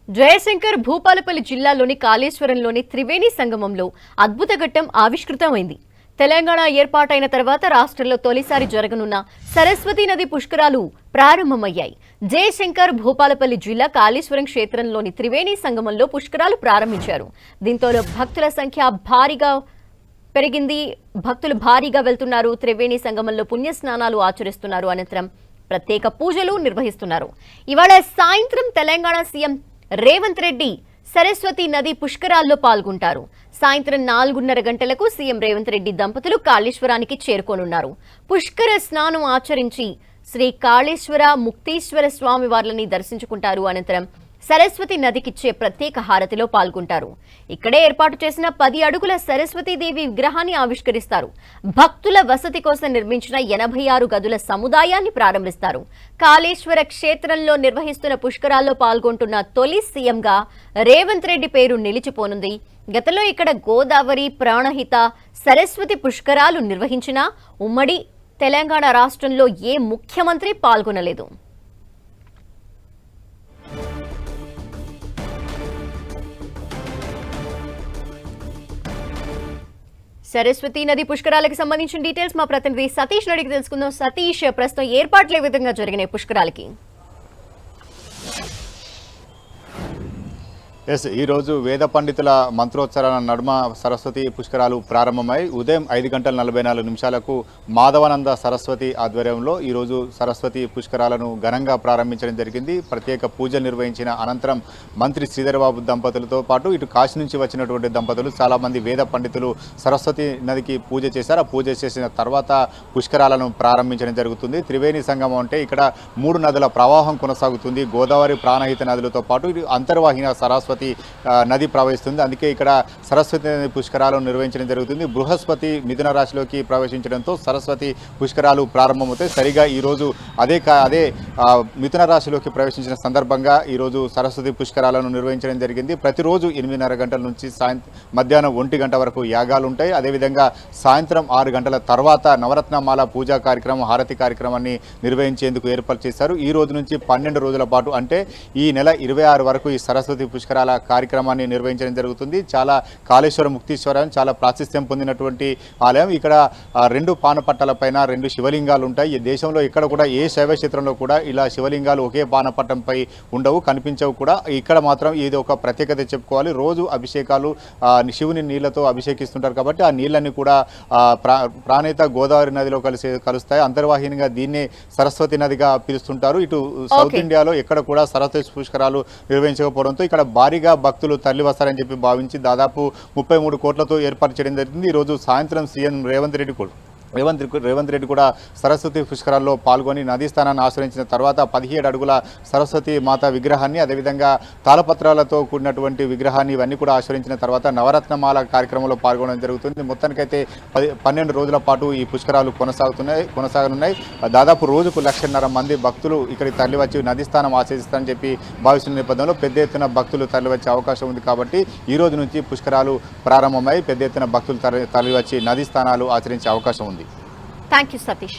జయశంకర్ భూపాలపల్లి జిల్లాలోని కాళేశ్వరంలోని త్రివేణి సంగమంలో అద్భుత ఘట్టం ఆవిష్కృతమైంది. తెలంగాణ ఏర్పాటైన తర్వాత రాష్ట్రంలో తొలిసారి జరగనున్న సరస్వతీ నది పుష్కరాలు ప్రారంభమయ్యాయి. జయశంకర్ భూపాలపల్లి జిల్లా కాళేశ్వరం క్షేత్రంలోని త్రివేణి సంగమంలో పుష్కరాలు ప్రారంభించారు. దీంతో భక్తుల సంఖ్య భారీగా పెరిగింది. భక్తులు భారీగా వెళ్తున్నారు. త్రివేణి సంగమంలో పుణ్యస్నానాలు ఆచరిస్తున్నారు. అనంతరం ప్రత్యేక పూజలు నిర్వహిస్తున్నారు. ఇవాళ సాయంత్రం తెలంగాణ సీఎం రేవంత్ రెడ్డి సరస్వతి నది పుష్కరాల్లో పాల్గొంటారు. సాయంత్రం 4:30 గంటలకు సీఎం రేవంత్ రెడ్డి దంపతులు కాళేశ్వరానికి చేరుకోనున్నారు. పుష్కర స్నానం ఆచరించి శ్రీ కాళేశ్వర ముక్తేశ్వర స్వామి వార్లని దర్శించుకుంటారు. అనంతరం సరస్వతి నదికిచ్చే ప్రత్యేక హారతిలో పాల్గొంటారు. ఇక్కడే ఏర్పాటు చేసిన 10 అడుగుల సరస్వతీదేవి విగ్రహాన్ని ఆవిష్కరిస్తారు. భక్తుల వసతి కోసం నిర్మించిన 86 గదుల సముదాయాన్ని ప్రారంభిస్తారు. కాళేశ్వర క్షేత్రంలో నిర్వహిస్తున్న పుష్కరాల్లో పాల్గొంటున్న తొలి సీఎంగా రేవంత్ రెడ్డి పేరు నిలిచిపోనుంది. గతంలో ఇక్కడ గోదావరి, ప్రాణహిత, సరస్వతి పుష్కరాలు నిర్వహించినా ఉమ్మడి తెలంగాణ రాష్ట్రంలో ఏ ముఖ్యమంత్రి పాల్గొనలేదు. సరస్వతి నది పుష్కరాలకు సంబంధించిన డీటెయిల్స్ మా ప్రతినిధి సతీష్ అడిగి తెలుసుకుందాం. సతీష్, ప్రస్తుతం ఏర్పాట్లు ఏ విధంగా జరిగినాయి పుష్కరాలకి? ఈ రోజు వేద పండితుల మంత్రోచ్చరణ నడుమ సరస్వతి పుష్కరాలు ప్రారంభమై ఉదయం 5:44 మాధవానంద సరస్వతి ఆధ్వర్యంలో ఈరోజు సరస్వతి పుష్కరాలను ఘనంగా ప్రారంభించడం జరిగింది. ప్రత్యేక పూజలు నిర్వహించిన అనంతరం మంత్రి శ్రీధరబాబు దంపతులతో పాటు ఇటు కాశీ నుంచి వచ్చినటువంటి దంపతులు చాలామంది వేద పండితులు సరస్వతి నదికి పూజ చేశారు. ఆ పూజ చేసిన తర్వాత పుష్కరాలను ప్రారంభించడం జరుగుతుంది. త్రివేణి సంగమం అంటే ఇక్కడ 3 నదుల ప్రవాహం కొనసాగుతుంది. గోదావరి, ప్రాణహిత నదులతో పాటు ఇటు అంతర్వాహిన సరస్వతి నది ప్రవహిస్తుంది. అందుకే ఇక్కడ సరస్వతి నది పుష్కరాలను నిర్వహించడం జరుగుతుంది. బృహస్పతి మిథున రాశిలోకి ప్రవేశించడంతో సరస్వతి పుష్కరాలు ప్రారంభమవుతాయి. సరిగా ఈరోజు అదే మిథున రాశిలోకి ప్రవేశించిన సందర్భంగా ఈరోజు సరస్వతి పుష్కరాలను నిర్వహించడం జరిగింది. ప్రతిరోజు 8:30 గంటల నుంచి మధ్యాహ్నం 1 గంట వరకు యాగాలు ఉంటాయి. అదేవిధంగా సాయంత్రం 6 గంటల తర్వాత నవరత్నమాల పూజా కార్యక్రమం, హారతి కార్యక్రమాన్ని నిర్వహించేందుకు ఏర్పాటు చేశారు. ఈ రోజు నుంచి 12 రోజుల పాటు అంటే ఈ నెల 26 వరకు ఈ సరస్వతి పుష్కరాల కార్యక్రమాన్ని నిర్వహించడం జరుగుతుంది. చాలా కాళేశ్వర ముక్తీశ్వరం చాలా ప్రాశస్త్యం పొందినటువంటి ఆలయం. ఇక్కడ 2 పానపట్టాలపైన 2 శివలింగాలు ఉంటాయి. ఈ దేశంలో ఇక్కడ కూడా ఏ శైవ క్షేత్రంలో కూడా ఇలా శివలింగాలు ఒకే పానపట్టంపై ఉండవు, కనిపించవు కూడా. ఇక్కడ మాత్రం ఇది ఒక ప్రత్యేకత చెప్పుకోవాలి. రోజు అభిషేకాలు శివుని నీళ్లతో అభిషేకిస్తుంటారు కాబట్టి ఆ నీళ్ళని కూడా ప్రాణహిత గోదావరి నదిలో కలుస్తాయి. అంతర్వాహినిగా దీన్నే సరస్వతి నదిగా పిలుస్తుంటారు. ఇటు సౌత్ ఇండియాలో ఎక్కడ కూడా సరస్వతి పుష్కరాలు నిర్వహించకపోవడంతో ఇక్కడ భారీగా భక్తులు తరలి వస్తారని చెప్పి భావించి దాదాపు 33 కోట్లతో ఏర్పాటు చేయడం జరిగింది. ఈరోజు సాయంత్రం సీఎం రేవంత్ రెడ్డి కూడా సరస్వతి పుష్కరాల్లో పాల్గొని నదీ స్థానాన్ని ఆశ్రయించిన తర్వాత 17 అడుగుల సరస్వతి మాత విగ్రహాన్ని, అదేవిధంగా తాళపత్రాలతో కూడినటువంటి విగ్రహాన్ని ఇవన్నీ కూడా ఆశ్రయించిన తర్వాత నవరత్నమాల కార్యక్రమంలో పాల్గొనడం జరుగుతుంది. మొత్తానికైతే 12 రోజుల పాటు ఈ పుష్కరాలు కొనసాగనున్నాయి. దాదాపు రోజుకు 1,50,000 మంది భక్తులు ఇక్కడికి తరలివచ్చి నదీ స్థానం ఆశ్రయిస్తారని చెప్పి భావిస్తున్న నేపథ్యంలో పెద్ద ఎత్తున భక్తులు తరలివచ్చే అవకాశం ఉంది. కాబట్టి ఈ రోజు నుంచి పుష్కరాలు ప్రారంభమై పెద్ద ఎత్తున భక్తులు తరలివచ్చి నదీ స్థానాలు ఆచరించే అవకాశం ఉంది. Thank you, Satish.